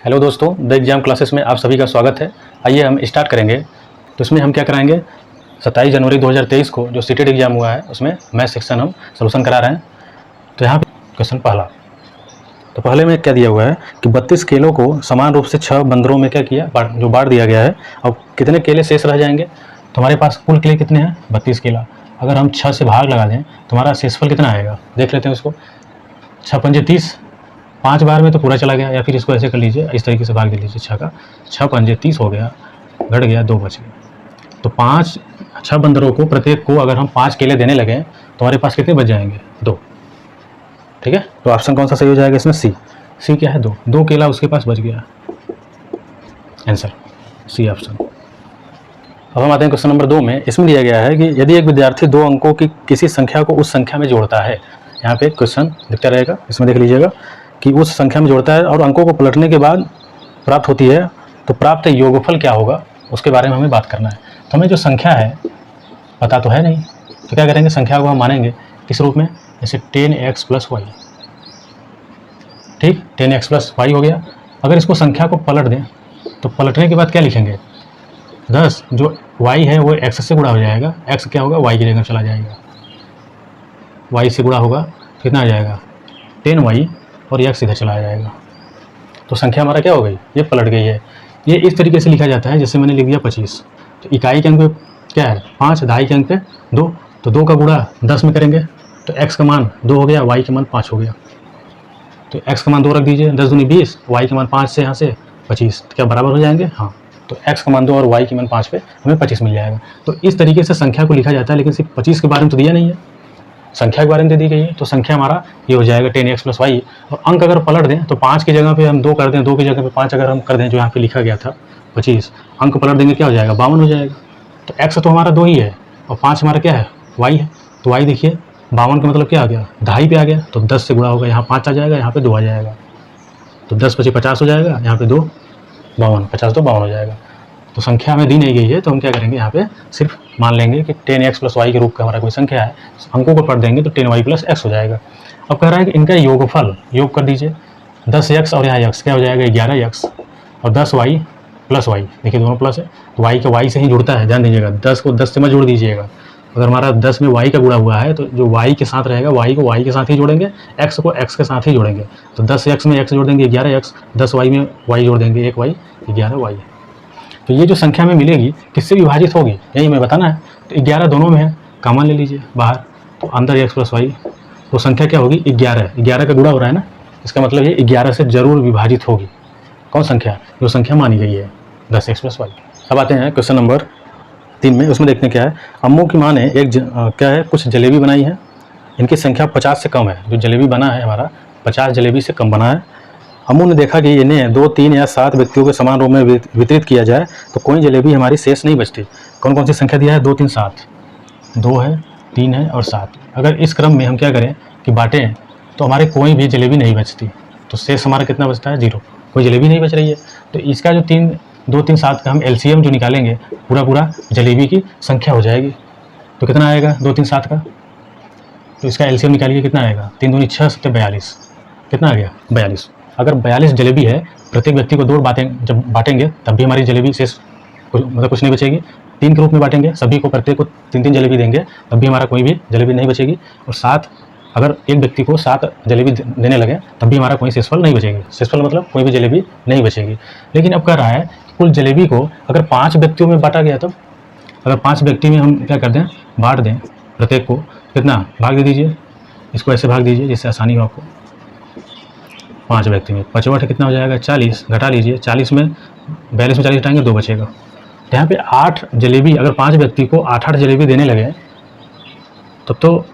Hello दोस्तों, the exam classes में आप सभी का स्वागत है। आइए हम स्टार्ट करेंगे। तो इसमें हम क्या कराएंगे, 27 जनवरी 2023 को जो सीटेट एग्जाम हुआ है उसमें मैथ सेक्शन हम सोल्यूशन करा रहे हैं। तो यहाँ पे क्वेश्चन पहला, तो पहले में क्या दिया हुआ है कि 32 केलों को समान रूप से 6 बंदरों में क्या किया, जो बांट दिया गया है। अब कितने केले शेष रह जाएंगे, तो हमारे पास कुल केले कितने हैं, 32 केला। अगर हम 6 से भाग लगा दें तो हमारा शेषफल कितना आएगा, देख लेते हैं उसको। 6 पंजे 30, 5 बार में तो पूरा चला गया, या फिर इसको ऐसे कर लीजिए, इस तरीके से भाग दे लीजिए। 6 पंजे 30 हो गया, घट गया 2 बच गया। तो 6 बंदरों को प्रत्येक को अगर हम 5 केले देने लगे तो हमारे पास कितने बच जाएंगे, 2। ठीक है, तो ऑप्शन कौन सा सही हो जाएगा इसमें, सी क्या है, 2 केला उसके पास बच गया, आंसर सी ऑप्शन। अब हम आते हैं क्वेश्चन नंबर 2 में। इसमें दिया गया है कि यदि एक विद्यार्थी 2 अंकों की किसी संख्या को उस संख्या में जोड़ता है, यहाँ पे क्वेश्चन दिखता रहेगा, इसमें देख लीजिएगा कि उस संख्या में जोड़ता है और अंकों को पलटने के बाद प्राप्त होती है, तो प्राप्त योगफल क्या होगा, उसके बारे में हमें बात करना है। तो हमें जो संख्या है पता तो है नहीं, तो क्या करेंगे, संख्या को हम मानेंगे किस रूप में, जैसे 10x + y। ठीक, 10x + y हो गया। अगर इसको संख्या को पलट दें तो पलटने के बाद क्या लिखेंगे, 10, जो y है वो x से गुणा हो जाएगा, x क्या होगा, y की जगह चला जाएगा, y से गुणा होगा, कितना आ जाएगा 10y, और x इधर चला जाएगा। तो संख्या हमारा क्या हो गई, ये पलट गई है। ये इस तरीके से लिखा जाता है, जैसे मैंने लिख दिया 25। तो इकाई के अंक पे क्या है 5, दहाई के अंक पे 2, तो 2 का गुणा 10 में करेंगे तो x का मान 2 हो गया, y के मान 5 हो गया। तो x का मान 2 रख दीजिए, 10 दूनी 20, y के मान 5 से यहाँ से 25, तो क्या बराबर हो जाएंगे, हाँ। तो x का मान 2 और y के मान 5 पे हमें 25 मिल जाएगा। तो इस तरीके से संख्या को लिखा जाता है, लेकिन सिर्फ 25 के बारे में तो दिया नहीं है, संख्या के बारे में दे दी गई है। तो संख्या हमारा ये हो जाएगा 10x + y। और अंक अगर पलट दें तो 5 की जगह पे हम 2 कर दें, 2 की जगह पे 5 अगर हम कर दें, जो यहाँ पे लिखा गया था 25, अंक पलट देंगे क्या हो जाएगा, 52 हो जाएगा। तो x तो हमारा 2 ही है और 5 हमारा क्या है, y है। तो y देखिए 52 का मतलब क्या आ गया, दहाई पे आ गया, तो 10 से गुणा होगा, यहाँ 5 आ जाएगा, यहाँ पे 2 आ जाएगा, तो 10 × 50 हो जाएगा, यहाँ पे 2 52, 50 तो 52 हो जाएगा। तो संख्या हमें दी नहीं गई है, तो हम क्या करेंगे, यहाँ पे सिर्फ मान लेंगे कि 10x + y के रूप का हमारा कोई संख्या है, अंकों को पढ़ देंगे तो 10y + x हो जाएगा। अब कह रहा है कि इनका योगफल, योग कर दीजिए, 10x और यहाँ x क्या हो जाएगा, 11x, और 10y + y, देखिए दोनों प्लस है, तो y का y से ही जुड़ता है, ध्यान दीजिएगा, 10 को 10 से मत जोड़ दीजिएगा। अगर हमारा 10 में y का गुणा हुआ है तो जो y के साथ रहेगा, y को y के साथ ही जोड़ेंगे, x को x के साथ ही जोड़ेंगे। तो 10x में x जोड़ देंगे 11x, 10y में y जोड़ देंगे 1y, 11y। तो ये जो संख्या में मिलेगी किससे विभाजित होगी, यही हमें बताना है। तो 11 दोनों में है, कॉमन ले लीजिए बाहर, तो अंदर x + y, तो संख्या क्या होगी, 11 का गुणा हो रहा है ना, इसका मतलब ये 11 से जरूर विभाजित होगी। कौन संख्या, जो संख्या मानी गई है 10x + y। अब आते हैं क्वेश्चन नंबर 3 में। उसमें देखते हैं क्या है, अम्मू की माँ ने क्या है, कुछ जलेबी बनाई है, इनकी संख्या 50 से कम है। जो जलेबी बना है हमारा 50 जलेबी से कम बना है। अम्मू ने देखा कि इन्हें 2, 3 या 7 व्यक्तियों के समान रूप में वितरित किया जाए तो कोई जलेबी हमारी शेष नहीं बचती। कौन कौन सी संख्या दिया है, 2, 3, 7, 2 है, 3 है और 7। अगर इस क्रम में हम क्या करें कि बांटें तो हमारे कोई भी जलेबी नहीं बचती, तो शेष हमारा कितना बचता है, 0, कोई जलेबी नहीं बच रही है। तो इसका जो 2, 3, 7 का हम LCM जो निकालेंगे, पूरा जलेबी की संख्या हो जाएगी। तो कितना आएगा 2, 3, 7 का, तो इसका LCM निकालिए, कितना आएगा, 3 दूनी 6, 7 42, कितना आ गया 42। अगर 42 जलेबी है, प्रत्येक व्यक्ति को 2 जब बांटेंगे तब भी हमारी जलेबी शेष मतलब कुछ नहीं बचेगी। 3 के रूप में बांटेंगे, सभी को प्रत्येक को 3-3 जलेबी देंगे, तब भी हमारा कोई भी जलेबी नहीं बचेगी। और 7, अगर एक व्यक्ति को 7 जलेबी देने लगे तब भी हमारा कोई शेषफल नहीं बचेगी। शेषफल मतलब कोई भी जलेबी नहीं बचेगी। लेकिन अब कह रहा है कुल जलेबी को अगर 5 व्यक्तियों में बांटा गया, तब अगर 5 व्यक्ति में हम क्या कर दें, बांट दें, प्रत्येक को कितना भाग दे दीजिए, इसको ऐसे भाग दीजिए जिससे आसानी हो आपको। 5 व्यक्ति में 5 8 कितना हो जाएगा, 40, घटा लीजिए, 40 में 42 में 40 घटाएंगे 2 बचेगा। तो यहाँ पे 8 जलेबी, अगर 5 व्यक्ति को 8-8 जलेबी देने लगे तब तो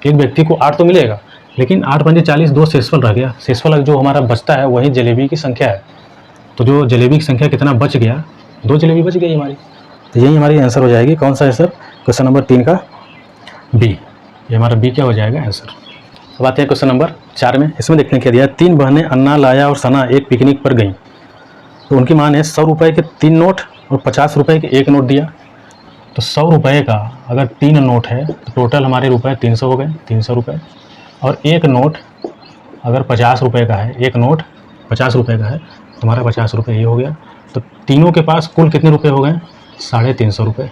एक व्यक्ति को 8 तो मिलेगा, लेकिन 8 पंजे 40, 2 शेषफल रह गया। शेषफल जो हमारा बचता है वही जलेबी की संख्या है। तो जो जलेबी की संख्या कितना बच गया, 2 जलेबी बच गई हमारी। तो यही हमारी आंसर हो जाएगी। कौन सा आंसर, क्वेश्चन नंबर 3 का बी, ये हमारा बी क्या हो जाएगा आंसर। अब आते हैं क्वेश्चन नंबर 4 में। इसमें देखने के दिया, 3 बहनें अन्ना, लाया और सना एक पिकनिक पर गईं। तो उनकी माँ ने 100 रुपये के 3 नोट और 50 रुपये के 1 नोट दिया। तो 100 रुपये का अगर 3 नोट है तो टोटल हमारे रुपये 300 हो गए, 300 रुपये। और 1 नोट अगर 50 रुपये का है, 1 नोट 50 रुपये का है तुम्हारा 50 रुपये ये हो गया। तो तीनों के पास कुल कितने रुपए हो गए? 350 रुपये,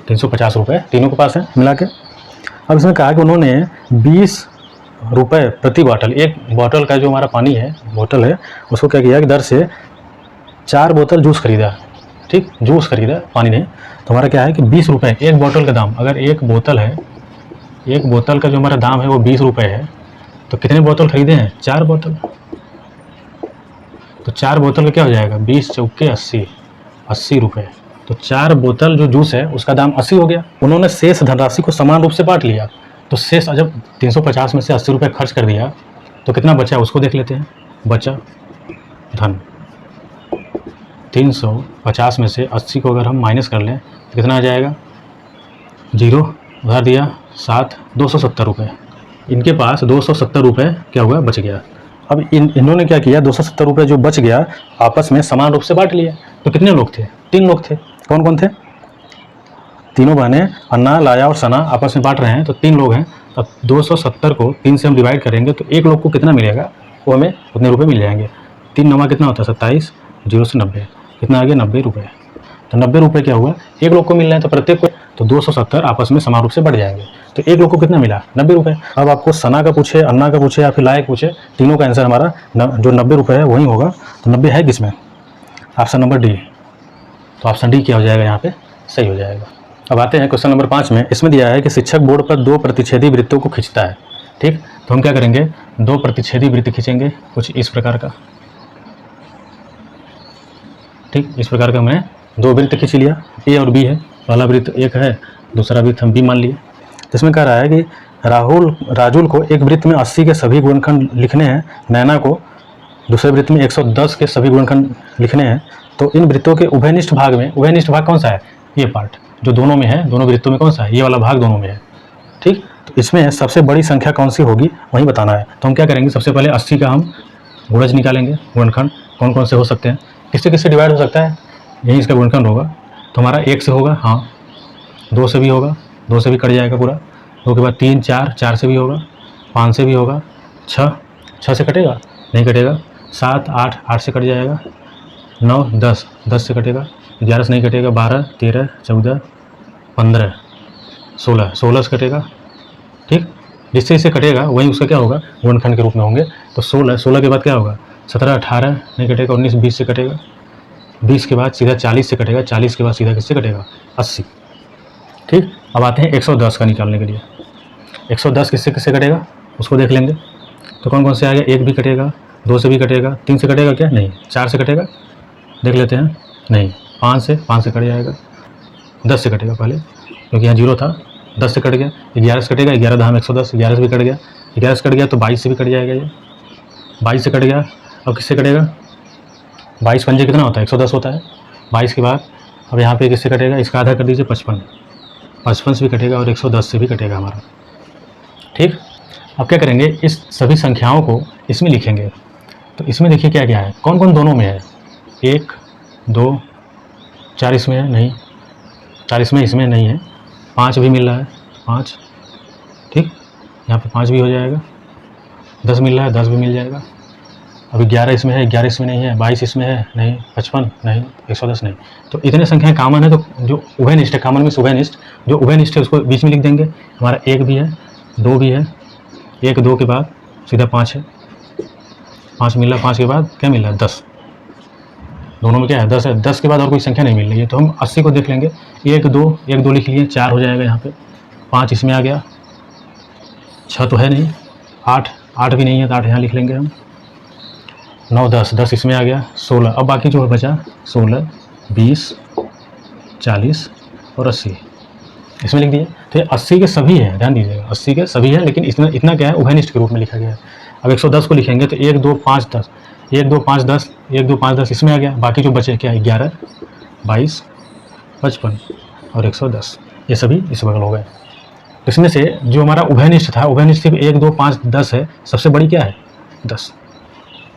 350 रुपये तीनों के पास है मिला के। अब इसमें कहा कि उन्होंने 20 रुपये प्रति बॉटल, एक बॉटल का जो हमारा पानी है बोतल है उसको क्या किया कि दर से 4 बोतल जूस खरीदा। ठीक, जूस खरीदा, पानी नहीं। तो हमारा क्या है कि 20 रुपये एक बोतल का दाम, अगर एक बोतल है, एक बोतल का जो हमारा दाम है वो 20 रुपये है, तो कितने बोतल खरीदे हैं? 4 बोतल। तो 4 बोतल का क्या हो जाएगा? 20 चौके 80, 80 रुपये। तो 4 बोतल जो जूस है उसका दाम 80 हो गया। उन्होंने शेष धनराशि को समान रूप से बांट लिया। तो शेष जब 350 में से 80 रुपये खर्च कर दिया तो कितना बचा उसको देख लेते हैं। बचा धन 350 में से 80 को अगर हम माइनस कर लें तो कितना आ जाएगा? 0, उधार दिया 7, 270 रुपये। इनके पास 270 रुपये क्या हुआ? बच गया। अब इन्होंने क्या किया? 270 रुपये जो बच गया आपस में समान रूप से बांट लिया। तो कितने लोग थे? 3 लोग थे। कौन कौन थे? तीनों बहनें अन्ना, लाया और सना आपस में बांट रहे हैं, तो 3 लोग हैं। अब 270 को 3 से हम डिवाइड करेंगे तो एक लोग को कितना मिलेगा? वो हमें उतने रुपये मिल जाएंगे। 3 नमा कितना होता है? 27, 0 से 90, कितना आ गया? 90 रुपये। तो 90 रुपये क्या हुआ? एक लोग को मिल रहे हैं तो प्रत्येक को, तो 270 आपस में समान रूप से बढ़ जाएंगे। तो एक लोग को कितना मिला? 90 रुपये। अब आपको सना का पूछे, अन्ना का पूछे या फिर लायक पूछे, तीनों का आंसर हमारा जो 90 रुपये है वही होगा। तो 90 है किसमें? Option number D. तो ऑप्शन डी क्या हो जाएगा? यहाँ पे सही हो जाएगा। अब आते हैं क्वेश्चन नंबर 5 में। इसमें दिया है कि शिक्षक बोर्ड पर 2 प्रतिच्छेदी वृत्तों को खींचता है। ठीक, तो हम क्या करेंगे? 2 प्रतिच्छेदी वृत्त खींचेंगे कुछ इस प्रकार का। ठीक, इस प्रकार का हमने 2 वृत्त खींच लिया, ए और बी है। पहला वृत्त एक है, दूसरा वृत्त हम बी मान लिए। इसमें कह रहा है कि राजुल को एक वृत्त में 80 के सभी गुणनखंड लिखने हैं, नैना को दूसरे वृत्त में 110 के सभी गुणनखंड लिखने हैं। तो इन वृत्तों के उभयनिष्ठ भाग में, उभयनिष्ठ भाग कौन सा है? ये पार्ट जो दोनों में है, दोनों वृत्तों में कौन सा है? ये वाला भाग दोनों में है। ठीक, तो इसमें सबसे बड़ी संख्या कौन सी होगी वही बताना है। तो हम क्या करेंगे? सबसे पहले 80 का हम गुणज निकालेंगे। गुणनखंड कौन कौन से हो सकते हैं? किससे किससे डिवाइड हो सकता है? यही इसका गुणनखंड होगा। तो हमारा 1 से होगा, हाँ, 2 से भी होगा, 2 से भी कट जाएगा पूरा। 2 के बाद 3, 4, 4 से भी होगा, 5 से भी होगा, 6 से कटेगा? नहीं कटेगा। 7, 8, 8 से कट जाएगा। 9, 10, 10 से कटेगा। 11 से नहीं कटेगा। 12, 13, 14, 15, 16, 16 से कटेगा। ठीक, जिससे इसे कटेगा वही उसका क्या होगा? गुणनखंड के रूप में होंगे। तो 16 के बाद क्या होगा? 17, 18 नहीं कटेगा। 19, 20 से कटेगा। 20 के बाद सीधा 40 से कटेगा। 40 के बाद सीधा किससे कटेगा? 80। ठीक, अब आते हैं 110 का निकालने के लिए। 110 किससे किससे कटेगा उसको देख लेंगे। तो कौन कौन से आ गया? 1 भी कटेगा, 2 से भी कटेगा, 3 से कटेगा क्या? नहीं। 4 से कटेगा? देख लेते हैं। नहीं। 5 से कट जाएगा। 10 से कटेगा पहले क्योंकि यहाँ 0 था, 10 से कट गया। 11 से कटेगा, 11 धाम 110, 11 से भी कट गया। 11 से कट गया तो 22 से भी कट जाएगा। ये 22 से कट गया। अब किससे कटेगा? 22 पंजे कितना होता है? 110 होता है। 22 के बाद अब यहाँ पे किससे कटेगा? इसका आधा कर दीजिए, 55, 55 से भी कटेगा और 110 से भी कटेगा हमारा। ठीक, अब क्या करेंगे? इस सभी संख्याओं को इसमें लिखेंगे। तो इसमें देखिए क्या क्या है, कौन कौन दोनों में है? 1, 2, 4 इसमें है नहीं, 4 इसमें नहीं है। 5 भी मिल रहा है, 5। ठीक, यहाँ पे 5 भी हो जाएगा। 10 मिल रहा है, 10 भी मिल जाएगा। अभी 11 इसमें है, 11 इसमें नहीं है। 22 इसमें है नहीं, 55 नहीं, 110 नहीं। तो इतने संख्याएं कॉमन है, तो जो उभयनिष्ठ है, कॉमन मीन्स उभयनिष्ठ, जो उभयनिष्ठ है उसको बीच में लिख देंगे। हमारा 1 भी है, 2 भी है। 1, 2 के बाद सीधा 5 है। 5 मिल रहा है। 5 के बाद क्या मिल रहा है? 10। दोनों में क्या है? 10 है। 10 के बाद और कोई संख्या नहीं मिल रही है, तो हम 80 को देख लेंगे। 1, 2 लिख लिए, 4 हो जाएगा यहाँ पे। 5 इसमें आ गया, 6 तो है नहीं, 8 भी नहीं है, तो 8 यहाँ लिख लेंगे हम। 9, 10 इसमें आ गया। 16, अब बाकी जो बचा 16, 20, 40 और 80 इसमें लिख दिए। तो 80 के सभी हैं, ध्यान दीजिएगा, 80 के सभी हैं, लेकिन इतना क्या है? उभयनिष्ठ के रूप में लिखा गया है। अब 110 को लिखेंगे तो 1, 2, 5, 10, 1, 2, 5, 10, 1, 2, 5, 10 इसमें आ गया। बाकी जो बचे क्या है? 11, 22, 55 और 110, ये सभी इस बगल हो गए। तो इसमें से जो हमारा उभयनिष्ठ था, उभयनिष्ठ सिर्फ 1, 2, 5, 10 है, सबसे बड़ी क्या है? 10।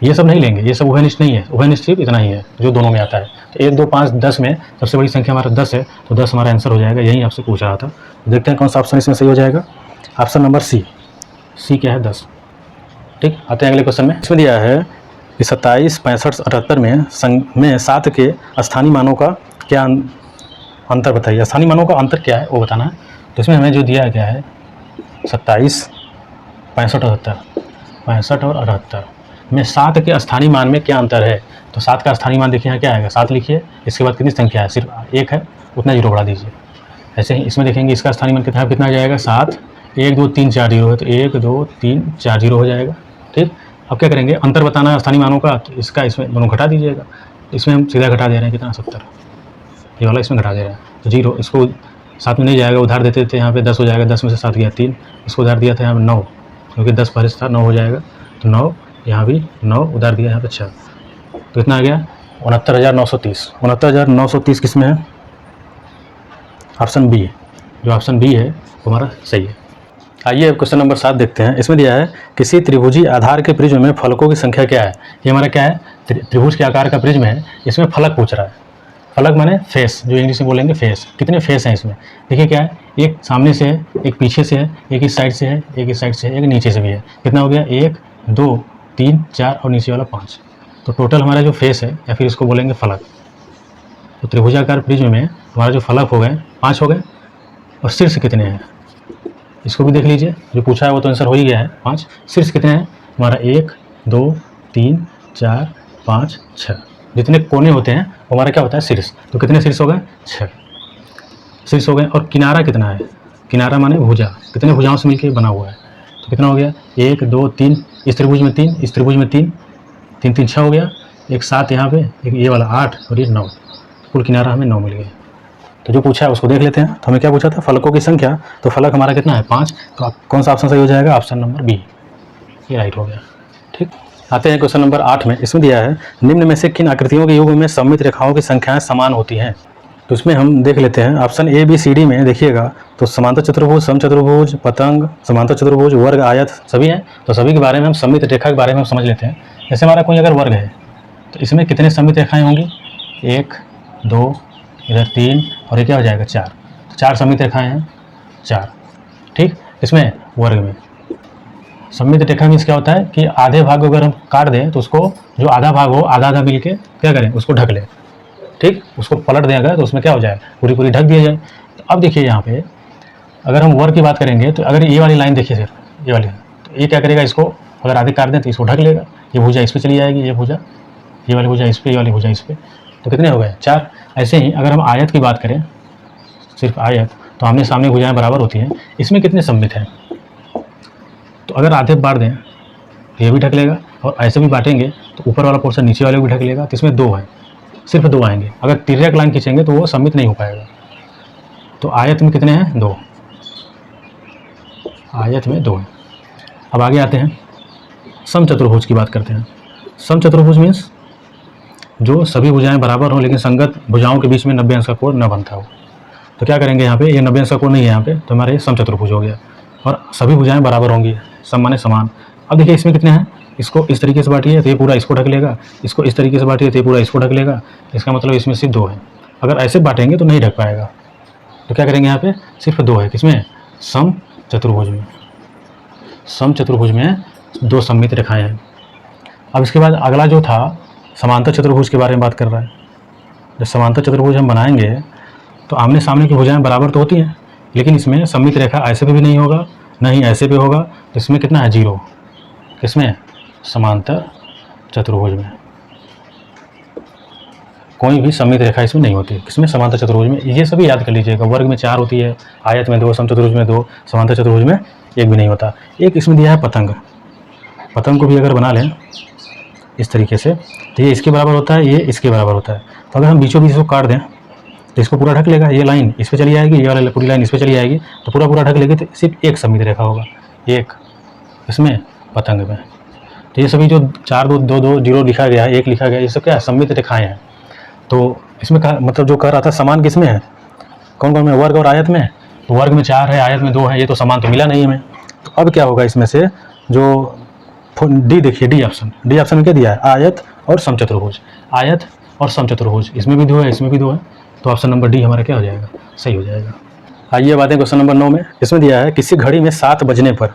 ये सब नहीं लेंगे, ये सब उभयनिष्ठ नहीं है, उभयनिष्ठ सिर्फ इतना ही है जो दोनों में आता है। तो 1, 2, 5, 10 में सबसे बड़ी संख्या हमारा 10 है, तो 10 हमारा आंसर हो जाएगा। यही आपसे पूछ रहा था। देखते हैं कौन सा ऑप्शन इसमें सही हो जाएगा। ऑप्शन नंबर सी क्या है? 10। ठीक, आते हैं अगले क्वेश्चन में। इसमें दिया है कि 27, 65, 78 में 7 के स्थानीय मानों का क्या अंतर बताइए। स्थानीय मानों का अंतर क्या है वो बताना है। तो इसमें हमें जो दिया गया है 27, 65 और 78 में 7 के स्थानीय मान में क्या अंतर है। तो 7 का स्थानीय मान देखिए यहाँ क्या आएगा, 7 लिखिए, इसके बाद कितनी संख्या है, सिर्फ 1 है, उतना जीरो बढ़ा दीजिए। ऐसे ही इसमें देखेंगे इसका स्थानीय मान कितना आ जाएगा, 7, 1 2 3 4 जीरो है, तो 1 2 3 4 जीरो हो जाएगा। ठीक, अब क्या करेंगे, अंतर बताना है स्थानीय मानों का, तो इसका इसमें दोनों घटा दीजिएगा। इसमें हम सीधा घटा दे रहे हैं कितना, 70, ये वाला इसमें घटा दे रहे हैं, तो जीरो, इसको 7 में नहीं जाएगा, उधार देते थे यहाँ पे 10 हो जाएगा, 10 में से 7 गया 3, इसको उधार दिया था यहाँ पे 9, क्योंकि 10 पहले से था, 9 हो जाएगा, तो 9 यहाँ भी 9 उधार दिया यहाँ पे 6, तो कितना आ गया 69,930। 69,930 किस में है, ऑप्शन बी है, जो ऑप्शन बी है वो हमारा सही है। आइए अब क्वेश्चन नंबर 7 देखते हैं। इसमें दिया है किसी त्रिभुजी आधार के प्रिज्म में फलकों की संख्या क्या है। ये हमारा क्या है, त्रिभुज के आकार का प्रिज्म है, इसमें फलक पूछ रहा है। फलक माने फेस, जो इंग्लिश में बोलेंगे फेस। कितने फेस हैं इसमें, देखिए क्या है, एक सामने से है, एक पीछे से है, एक इस साइड से है, एक इस साइड से है, एक नीचे से भी है। कितना हो गया, 1 2 3 4 और नीचे वाला 5। तो टोटल हमारा जो फेस है या फिर इसको बोलेंगे फलक। तो त्रिभुजाकार प्रिज्म में हमारा जो फलक हो गए 5 हो गए, और शीर्ष कितने हैं इसको भी देख लीजिए, जो पूछा है वो तो आंसर हो ही गया है 5। शीर्ष कितने हैं हमारा, 1 2 3 4 5 6, जितने कोने होते हैं वो हमारा क्या होता है शीर्ष। तो कितने शीर्ष हो गए, 6 शीर्ष हो गए। और किनारा कितना है, किनारा माने भुजा, कितने भुजाओं से मिलकर बना हुआ है, तो कितना हो गया 1 2 3, इस त्रिभुज में 3, इस त्रिभुज में 3 3 3 6 हो गया, एक 7 यहाँ पे, एक ये वाला 8 और ये 9, कुल किनारा हमें 9 मिल गया। तो जो पूछा है उसको देख लेते हैं। तो हमें क्या पूछा था, फलकों की संख्या, तो फलक हमारा कितना है 5, तो कौन सा ऑप्शन सही हो जाएगा, ऑप्शन नंबर बी, ये राइट हो गया। ठीक, आते हैं क्वेश्चन नंबर 8 में। इसमें दिया है निम्न में से किन आकृतियों के युग में सममित रेखाओं की संख्याएं समान होती हैं। तो इसमें हम देख लेते हैं option A B C D में देखिएगा, तो समांतर चतुर्भुज, समचतुर्भुज, पतंग, समांतर चतुर्भुज, वर्ग, आयत सभी हैं। तो सभी के बारे में हम सममित रेखा के बारे में हम समझ लेते हैं। जैसे हमारा कोई अगर वर्ग है तो इसमें कितने सममित रेखाएं होंगी, 1 2 इधर 3 और ये क्या हो जाएगा 4, तो 4 सममित रेखाएं हैं 4। ठीक, इसमें वर्ग में सममित रेखा मीन्स क्या होता है कि आधे भाग अगर हम काट दें तो उसको जो आधा भाग हो आधा आधा मिल के क्या करें, उसको ढक लें। ठीक, उसको पलट दें अगर, तो उसमें क्या हो जाए, पूरी पूरी ढक दिया जाए। तो अब देखिए यहाँ पे अगर हम वर्ग की बात करेंगे, तो अगर ये वाली लाइन देखिए सिर्फ ये वाली, तो ये क्या करेगा, इसको अगर आधे काट दें तो इसको ढक लेगा, ये भुजा इस पर चली जाएगी, ये भुजा, ये वाली भुजा इस पर, ये वाली भुजा इस पर, तो कितने हो गए 4। ऐसे ही अगर हम आयत की बात करें, सिर्फ आयत, तो आमने सामने भुजाएं बराबर होती हैं, इसमें कितने सममित हैं, तो अगर आधे बांट दें तो ये भी ढक लेगा, और ऐसे भी बांटेंगे तो ऊपर वाला पोर्शन नीचे वाले भी ढक लेगा, तो इसमें 2 है, सिर्फ 2 आएंगे। अगर तिर्यक लाइन खींचेंगे तो वो सममित नहीं हो पाएगा। तो आयत में कितने हैं, 2, आयत में 2 है। अब आगे आते हैं, समचतुर्भुज की बात करते हैं। समचतुर्भुज मीन्स जो सभी भुजाएं बराबर हों लेकिन संगत भुजाओं के बीच में 90 अंश का कोण न बनता हो। तो क्या करेंगे यहाँ पे, ये 90 अंश का कोण नहीं है यहाँ पे, तो हमारे समचतुर्भुज हो गया, और सभी भुजाएं बराबर होंगी, सम माने समान। अब देखिए इसमें कितने हैं, इसको इस तरीके से बांटिए तो ये पूरा इसको ढक लेगा, इसको इस तरीके से बांटिए तो ये पूरा इसको ढक लेगा, इसका मतलब इसमें सिर्फ 2 है। अगर ऐसे बांटेंगे तो नहीं ढक पाएगा, तो क्या करेंगे यहाँ पे, सिर्फ 2 है, किसमें, समचतुर्भुज में। समचतुर्भुज में 2 सममित रेखाएं हैं। अब इसके बाद अगला जो था समांतर चतुर्भुज के बारे में बात कर रहा है। जब समांतर चतुर्भुज हम बनाएंगे तो आमने सामने की भुजाएं बराबर तो होती हैं, लेकिन इसमें सममित रेखा ऐसे पे भी नहीं होगा, ना ही ऐसे पे होगा, तो इसमें कितना है 0, किसमें, समांतर चतुर्भुज में कोई भी सममित रेखा इसमें नहीं होती, किसमें, समांतर चतुर्भुज में। ये सभी याद कर लीजिएगा, वर्ग में 4 होती है, आयत में 2, समचतुर्भुज में 2, समांतर चतुर्भुज में 1 भी नहीं होता। एक इसमें दिया है पतंग, पतंग को भी अगर बना लें इस तरीके से, तो ये इसके बराबर होता है, ये इसके बराबर होता है। तो अगर हम बीचों बीच इसको काट दें तो इसको पूरा ढक लेगा, ये लाइन इस पर चली जाएगी, ये वाली पूरी लाइन इस पर चली जाएगी, तो पूरा पूरा ढक लेगी, तो सिर्फ एक सममित रेखा होगा, एक इसमें पतंग में। तो ये सभी जो 4 2 2 2 0 लिखा गया है, 1 लिखा गया है, ये सब क्या है, सममित रेखाएँ हैं। तो इसमें मतलब जो कह रहा था समान किस में है, कौन कौन में, वर्ग और आयत में। तो वर्ग में 4 है, आयत में 2 है, ये तो समान तो मिला नहीं हमें। तो अब क्या होगा इसमें से, जो डी देखिए, डी ऑप्शन में क्या दिया है, आयत और समचतुर्भुज, आयत और समचतुर्भुज, इसमें भी 2 है, इसमें भी 2 है, तो ऑप्शन नंबर डी हमारा क्या हो जाएगा, सही हो जाएगा। आइए बात है क्वेश्चन नंबर 9 में। इसमें दिया है किसी घड़ी में 7 बजने पर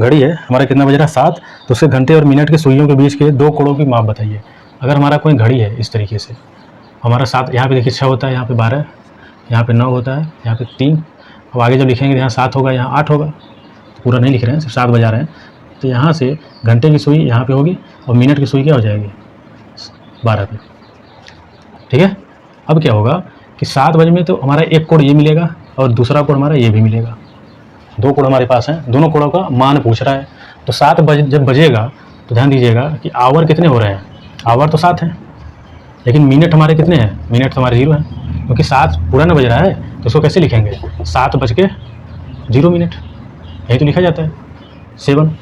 घड़ी है, हमारा कितना बज रहा है 7, तो उसके घंटे और मिनट के सुइयों के बीच के 2 कोणों की माप बताइए। अगर हमारा कोई घड़ी है इस तरीके से, हमारा 7, यहाँ पे देखिए 6 होता है, यहाँ पे 12, यहाँ पे 9 होता है, यहाँ पे 3, अब आगे जब लिखेंगे यहाँ 7 होगा, यहाँ 8 होगा, पूरा नहीं लिख रहे हैं, सिर्फ 7 बजा रहे हैं। तो यहाँ से घंटे की सुई यहाँ पे होगी और मिनट की सुई क्या हो जाएगी 12 पे, ठीक है। अब क्या होगा कि 7 बजे में तो हमारा एक कोड ये मिलेगा और दूसरा कोड हमारा ये भी मिलेगा, 2 कोड हमारे पास हैं, दोनों कोडों का मान पूछ रहा है। तो 7 बजे जब बजेगा तो ध्यान दीजिएगा कि आवर कितने हो रहे हैं, आवर तो 7 हैं, लेकिन मिनट हमारे कितने हैं, मिनट तो हमारे 0 हैं, क्योंकि 7 पूरा ना बज रहा है, तो इसको कैसे लिखेंगे 7 बज के 0 मिनट, यही तो लिखा जाता है 7।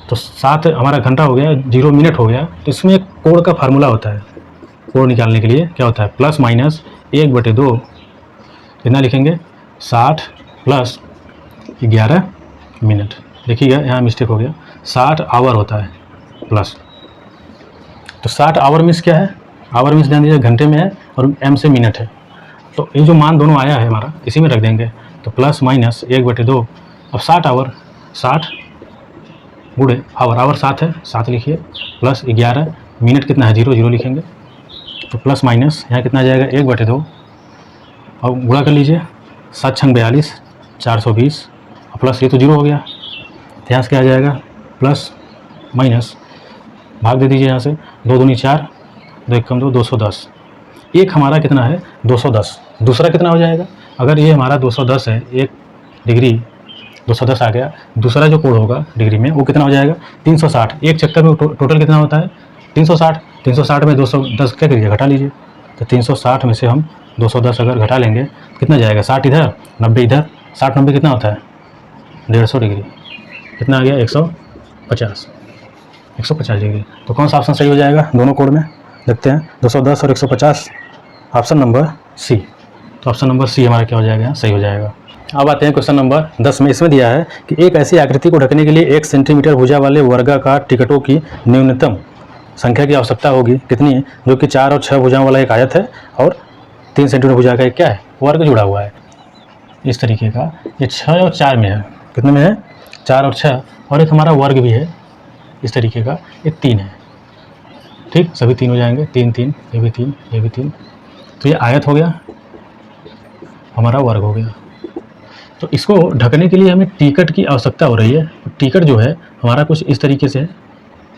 तो 7 हमारा घंटा हो गया, 0 मिनट हो गया। तो इसमें एक कोड का फार्मूला होता है, कोड निकालने के लिए क्या होता है, प्लस माइनस 1/2, कितना लिखेंगे 60 प्लस 11 मिनट। देखिएगा यहाँ मिस्टेक हो गया, 60 आवर होता है प्लस, तो 60 आवर मीन्स क्या है, आवर मीन्स ध्यान दीजिए घंटे में है और एम से मिनट है। तो ये जो मान दोनों आया है हमारा इसी में रख देंगे, तो प्लस माइनस 1/2। अब 60 आवर, 60 गुणे आवर, आवर 7 है, 7 लिखिए, प्लस 11 मिनट कितना है 0, 0 लिखेंगे, तो प्लस माइनस यहाँ कितना आ जाएगा 1/2, अब गुणा कर लीजिए, 7 छंग 42, 420, प्लस ये तो 0 हो गया, तो यहाँ से क्या आ जाएगा प्लस माइनस भाग दे दीजिए यहाँ से, 2 दूनी 4, 2 एक कम 2, 210। एक हमारा कितना है 210, दूसरा कितना हो जाएगा, अगर ये हमारा 210 है, 1 डिग्री 210 आ गया, दूसरा जो कोड होगा डिग्री में वो कितना हो जाएगा 360। एक चक्कर में टोटल कितना होता है 360, 360 में 210 क्या करिए घटा लीजिए, तो 360 में से हम 210 अगर घटा लेंगे कितना जाएगा, 60 इधर 90 इधर, 60 90 कितना होता है 150 डिग्री, कितना आ गया 150, 150 डिग्री। तो कौन सा ऑप्शन सही हो जाएगा दोनों कोड में, देखते हैं 210 और 150, ऑप्शन नंबर सी। तो ऑप्शन नंबर सी हमारा क्या हो जाएगा, सही हो जाएगा। अब आते हैं क्वेश्चन नंबर 10 में, इसमें दिया है कि एक ऐसी आकृति को ढकने के लिए 1 सेंटीमीटर भुजा वाले वर्गाकार टिकटों की न्यूनतम संख्या की आवश्यकता होगी कितनी है, जो कि 4 और 6 भुजाओं वाला एक आयत है और 3 सेंटीमीटर भुजा का एक क्या है वर्ग जुड़ा हुआ है इस तरीके का। ये 6 और 4 में है, कितने में है 4 और 6, और एक हमारा वर्ग भी है इस तरीके का, ये 3 है, ठीक, सभी 3 हो जाएंगे, 3 3, ये भी 3, ये भी 3, तो ये आयत हो गया, हमारा वर्ग हो गया। तो इसको ढकने के लिए हमें टिकट की आवश्यकता हो रही है। टिकट जो है हमारा कुछ इस तरीके से है,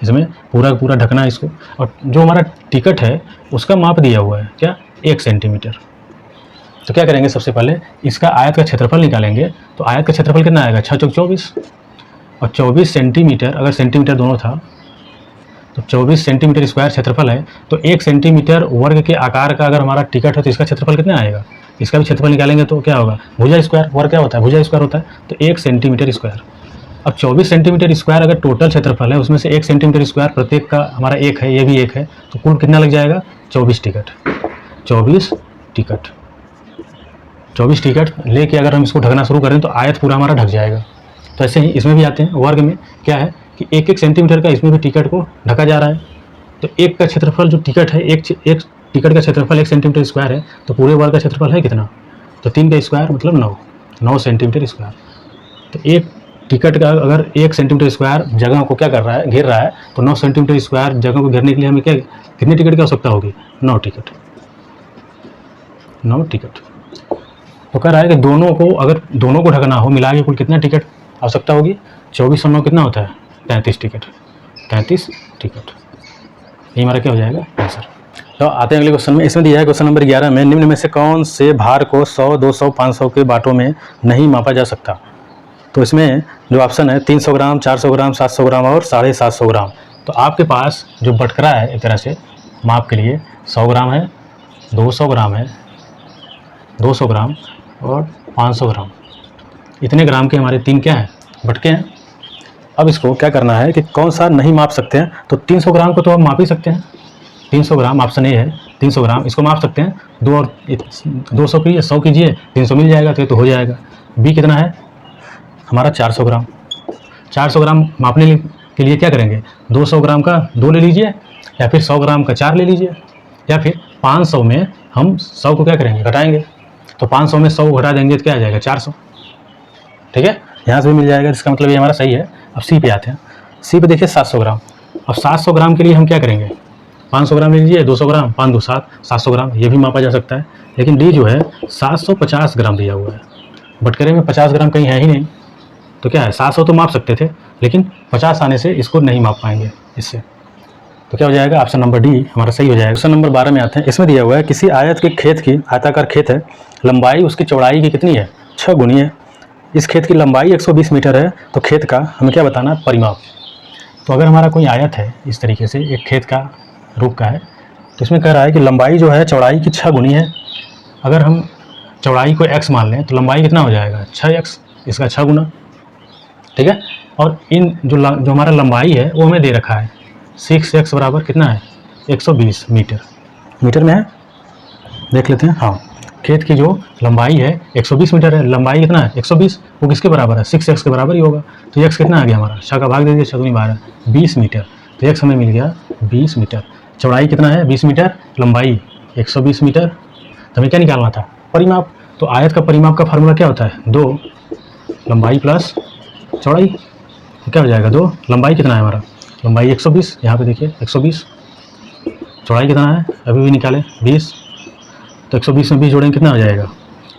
इसमें पूरा पूरा ढकना है इसको, और जो हमारा टिकट है उसका माप दिया हुआ है क्या 1 सेंटीमीटर। तो क्या करेंगे, सबसे पहले इसका आयत का क्षेत्रफल निकालेंगे। तो आयत का क्षेत्रफल कितना आएगा 6 चौक 24, और 24 सेंटीमीटर, अगर सेंटीमीटर दोनों था तो 24 सेंटीमीटर स्क्वायर क्षेत्रफल है। तो 1 सेंटीमीटर वर्ग के आकार का अगर हमारा टिकट है तो इसका क्षेत्रफल कितना आएगा, इसका भी क्षेत्रफल निकालेंगे तो क्या होगा भुजा स्क्वायर, वर्ग क्या होता है भुजा स्क्वायर होता है, तो 1 सेंटीमीटर स्क्वायर। अब 24 सेंटीमीटर स्क्वायर अगर टोटल क्षेत्रफल है उसमें से 1 सेंटीमीटर स्क्वायर प्रत्येक का हमारा 1 है, ये भी 1 है, तो कुल कितना लग जाएगा 24 टिकट। 24 टिकट, 24 टिकट लेके अगर हम इसको ढकना शुरू करें तो आयत पूरा हमारा ढक जाएगा। तो ऐसे ही इसमें भी आते हैं, वर्ग में क्या है कि 1-1 सेंटीमीटर का इसमें भी टिकट को ढका जा रहा है। तो एक का क्षेत्रफल जो टिकट है, एक टिकट का क्षेत्रफल 1 सेंटीमीटर स्क्वायर है, तो पूरे वर्ग का क्षेत्रफल है कितना, तो 3 का स्क्वायर मतलब 9 सेंटीमीटर स्क्वायर। तो एक टिकट का अगर 1 सेंटीमीटर स्क्वायर जगह को क्या कर रहा है, घेर रहा है, तो 9 सेंटीमीटर स्क्वायर जगह को घेरने के लिए हमें क्या कितने टिकट की आवश्यकता होगी 9 टिकट, 9 टिकट। तो कह रहा है कि दोनों को अगर दोनों को ढकना हो मिला के कुल कितना टिकट आवश्यकता होगी, 24 और 9 कितना होता है 33 टिकट, 33 टिकट। ये हमारा क्या हो जाएगा आंसर। तो आते हैं अगले क्वेश्चन में, इसमें दिया है क्वेश्चन नंबर 11 में, निम्न में से कौन से भार को 100, 200, 500 के बाटों में नहीं मापा जा सकता। तो इसमें जो ऑप्शन है 300 ग्राम, 400 ग्राम, 700 ग्राम और 750 ग्राम। तो आपके पास जो बटकरा है एक तरह से माप के लिए 100 ग्राम है, 200 ग्राम है, 200 ग्राम और 500 ग्राम, इतने ग्राम के हमारे 3 क्या हैं बटके हैं। अब इसको क्या करना है कि कौन सा नहीं माप सकते हैं, तो 300 ग्राम को तो हम माप ही सकते हैं, 300 ग्राम ऑप्शन ए है, 300 ग्राम इसको माप सकते हैं, 2 और 200 कीजिए 100 कीजिए 300 मिल जाएगा, तो ये तो हो जाएगा। बी कितना है हमारा 400 ग्राम, 400 ग्राम मापने के लिए क्या करेंगे 200 ग्राम का 2 ले लीजिए, या फिर 100 ग्राम का 4 ले लीजिए, या फिर 500 में हम 100 को क्या करेंगे घटाएंगे, तो 500 में 100 घटा देंगे तो क्या आ जाएगा 400, ठीक है। यहाँ से भी मिल जाएगा, इसका मतलब ये हमारा सही है। अब सी पे आते हैं। सी पे देखिए 700 ग्राम। अब 700 ग्राम के लिए हम क्या करेंगे, 500 ग्राम ले लीजिए, 200 ग्राम, 5 2 7, 700 ग्राम, ये भी मापा जा सकता है। लेकिन डी जो है 750 ग्राम दिया हुआ है, बटकरे में 50 ग्राम कहीं है ही नहीं, तो क्या है 700 तो माप सकते थे, लेकिन 50 आने से इसको नहीं माप पाएंगे इससे। तो क्या हो जाएगा, ऑप्शन नंबर डी हमारा सही हो जाएगा। क्वेश्चन नंबर 12 में आते हैं। इसमें दिया हुआ है किसी आयत के खेत की, आयताकार खेत है, लंबाई उसकी चौड़ाई की कितनी है, 6 गुनी है। इस खेत की लंबाई 120 मीटर है, तो खेत का हमें क्या बताना है, परिमाप। तो अगर हमारा कोई आयत है इस तरीके से, एक खेत का रूप का है, तो इसमें कह रहा है कि लंबाई जो है चौड़ाई की 6 गुनी है। अगर हम चौड़ाई को x मान लें तो लंबाई कितना हो जाएगा, 6x, इसका 6 गुना, ठीक है। और इन जो हमारा लंबाई है वो हमें दे रखा है 6x बराबर कितना है, 120 मीटर। मीटर में है, देख लेते हैं। हाँ, खेत की जो लंबाई है 120 मीटर है, लंबाई कितना है 120, वो किसके बराबर है, 6x के बराबर ही होगा। तो x कितना आ गया हमारा, 6 का भाग दे दिए, 6 दूनी 12, 20 मीटर। तो x हमें मिल गया 20 मीटर। चौड़ाई कितना है 20 मीटर, लंबाई 120 मीटर। तो हमें क्या निकालना था, परिमाप। तो आयत का परिमाप का फार्मूला क्या होता है, 2 लंबाई प्लस चौड़ाई। तो क्या हो जाएगा, 2 लंबाई कितना है हमारा, लंबाई 120, यहाँ पे देखिए 120, चौड़ाई कितना है अभी भी निकालें 20, तो 120 में 20 जोड़ेंगे कितना हो जाएगा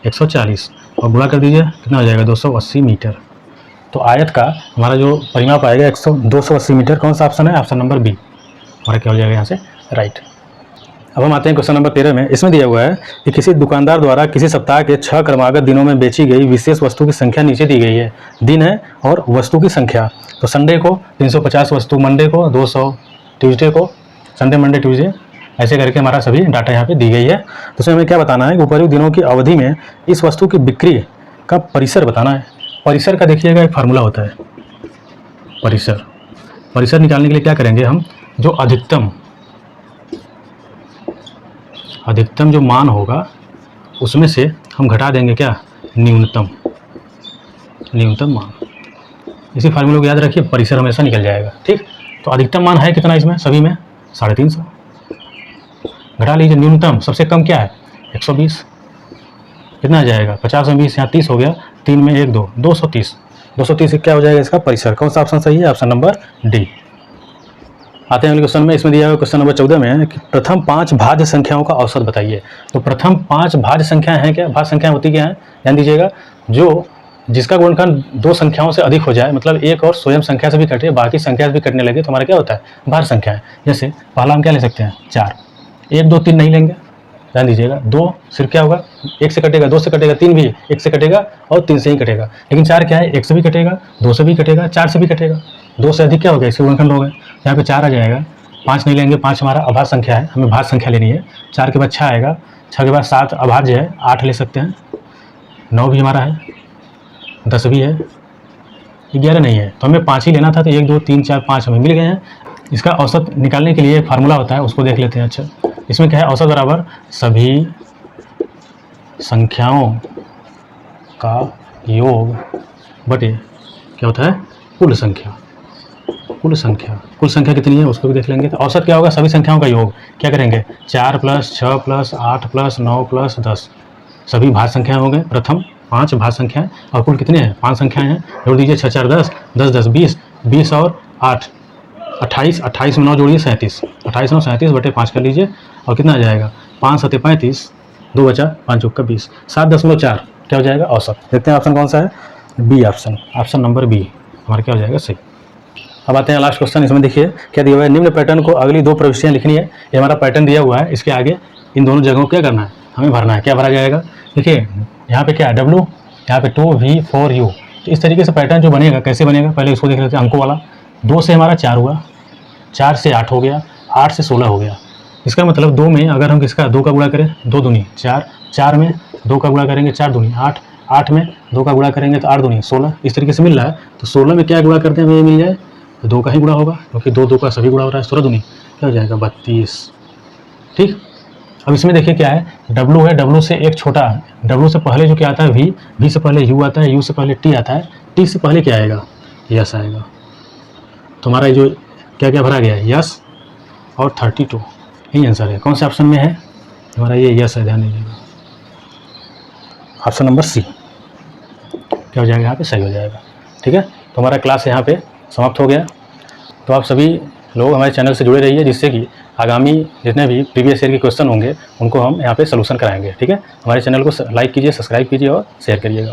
140, और गुणा कर दीजिए कितना हो जाएगा 280 मीटर। तो आयत का हमारा जो परिमाप आएगा 280 मीटर। कौन सा ऑप्शन है, ऑप्शन नंबर बी हमारा क्या हो जाएगा यहाँ से राइट। अब हम आते हैं क्वेश्चन नंबर 13 में। इसमें दिया हुआ है कि किसी दुकानदार द्वारा किसी सप्ताह के 6 क्रमागत दिनों में बेची गई विशेष वस्तु की संख्या नीचे दी गई है, दिन है और वस्तु की संख्या। तो संडे को 350 वस्तु, मंडे को 200, ट्यूसडे को, संडे मंडे ट्यूसडे, ऐसे करके हमारा सभी डाटा यहाँ पे दी गई है। तो उसमें हमें क्या बताना है कि उपरोक्त दिनों की अवधि में इस वस्तु की बिक्री का परिसर बताना है। परिसर का देखिएगा एक फार्मूला होता है, परिसर निकालने के लिए क्या करेंगे हम, जो अधिकतम जो मान होगा उसमें से हम घटा देंगे क्या, न्यूनतम मान। इसी फार्मूले को याद रखिए, परिसर हमेशा निकल जाएगा, ठीक। तो अधिकतम मान है कितना इसमें, सभी में 350, घटा लीजिए न्यूनतम, सबसे कम क्या है 120, कितना आ जाएगा 50 में 20, यहाँ 30 हो गया, 3 में 1 2, 230 क्या हो जाएगा इसका परिसर। कौन सा ऑप्शन सही है, ऑप्शन नंबर डी। आते हैं अगले क्वेश्चन में। इसमें दिया हुआ क्वेश्चन नंबर 14 में है कि प्रथम 5 भाज्य संख्याओं का औसत बताइए। तो प्रथम 5 भाज्य संख्याएं हैं क्या, भाज्य संख्याएं होती क्या हैं, ध्यान दीजिएगा, जिसका गुणनखंड 2 संख्याओं से अधिक हो जाए, मतलब एक और स्वयं संख्या से भी कटे, बाकी संख्या से भी कटने लगे, तो हमारा क्या होता है, भाज्य संख्या है। जैसे पहला हम क्या ले सकते हैं 4, 1 2 3 नहीं लेंगे, ध्यान दीजिएगा, 2 सिर्फ क्या होगा 1 से कटेगा, 2 से कटेगा, 3 भी 1 से कटेगा और 3 से ही कटेगा। लेकिन 4 क्या है, 1 से भी कटेगा, 2 से भी कटेगा, 4 से भी कटेगा, 2 से अधिक क्या हो गया, इसके गुणनखंड हो गए। यहाँ पे 4 आ जाएगा, 5 नहीं लेंगे, 5 हमारा अभाज्य संख्या है, हमें भाज्य संख्या लेनी है। 4 के बाद 6 आएगा, 6 के बाद 7 अभाज्य है, 8 ले सकते हैं, 9 भी हमारा है, 10 भी है, 11 नहीं है, तो हमें 5 ही लेना था। तो 1 2 3 4 5 हमें मिल गए हैं। इसका औसत निकालने के लिए एक फार्मूला होता है, उसको देख लेते हैं। अच्छा, इसमें क्या है, औसत बराबर सभी संख्याओं का योग बटे क्या होता है, कुल संख्या कितनी है उसको भी देख लेंगे। तो औसत क्या होगा, सभी संख्याओं का योग, क्या करेंगे 4 + 6 + 8 + 9 + 10, सभी भाज्य संख्याएं हो गए, प्रथम 5 भाज्य संख्याएं, और कुल कितने हैं 5 संख्याएं हैं, जोड़ दीजिए 6 4 10, 10 10 20, 20 और 8 28, 28 में 9 जोड़िए 37, 28 9 37 बटे 5 कर लीजिए, और कितना आ जाएगा 5 7 35, 2 बचा 5 चौका 20, 7.4 क्या हो जाएगा औसत। देखते हैं ऑप्शन कौन सा है, बी ऑप्शन नंबर बी हमारा क्या हो जाएगा सही। अब आते हैं लास्ट क्वेश्चन। इसमें देखिए क्या दिया हुआ है, निम्न पैटर्न को अगली 2 प्रविष्टियाँ लिखनी है। ये हमारा पैटर्न दिया हुआ है, इसके आगे इन दोनों जगहों को क्या करना है, हमें भरना है। क्या भरा जाएगा, देखिए यहाँ पे क्या है W, यहाँ पे 2V4U। तो इस तरीके से पैटर्न जो बनेगा, कैसे बनेगा पहले इसको देख लेते हैं। अंकों वाला 2 से हमारा 4 हुआ, 4 से 8 हो गया, 8 से 16 हो गया। इसका मतलब 2 में अगर हम किसका 2 का गुणा करें, 2 दूनी 4, 4 में 2 का गुणा करेंगे 4 दूनी 8, 8 में 2 का गुणा करेंगे तो 8 दूनी 16, इस तरीके से मिल रहा है। तो 16 में क्या गुणा करते हैं हमें मिल जाए, तो 2 का ही गुणा होगा, क्योंकि 2 2 का सभी गुणा हो रहा है, 16 दूनी क्या हो जाएगा 32, ठीक। अब इसमें देखिए क्या है, W है, W से एक छोटा, W से पहले जो क्या आता है V, V से पहले U आता है, U से पहले T आता है, T से पहले क्या आएगा, यस आएगा। तो हमारा जो क्या क्या भरा गया है, यस और 32, यही आंसर है। कौन से ऑप्शन में है हमारा, ये यस है, ध्यान दीजिएगा, ऑप्शन नंबर सी क्या हो जाएगा यहाँ पे सही हो जाएगा। ठीक है, तो हमारा क्लास यहाँ पे समाप्त हो गया। तो आप सभी लोग हमारे चैनल से जुड़े रहिए, जिससे कि आगामी जितने भी प्रीवियस ईयर के क्वेश्चन होंगे उनको हम यहाँ पे सलूशन कराएंगे। ठीक है, हमारे चैनल को लाइक कीजिए, सब्सक्राइब कीजिए और शेयर करिएगा।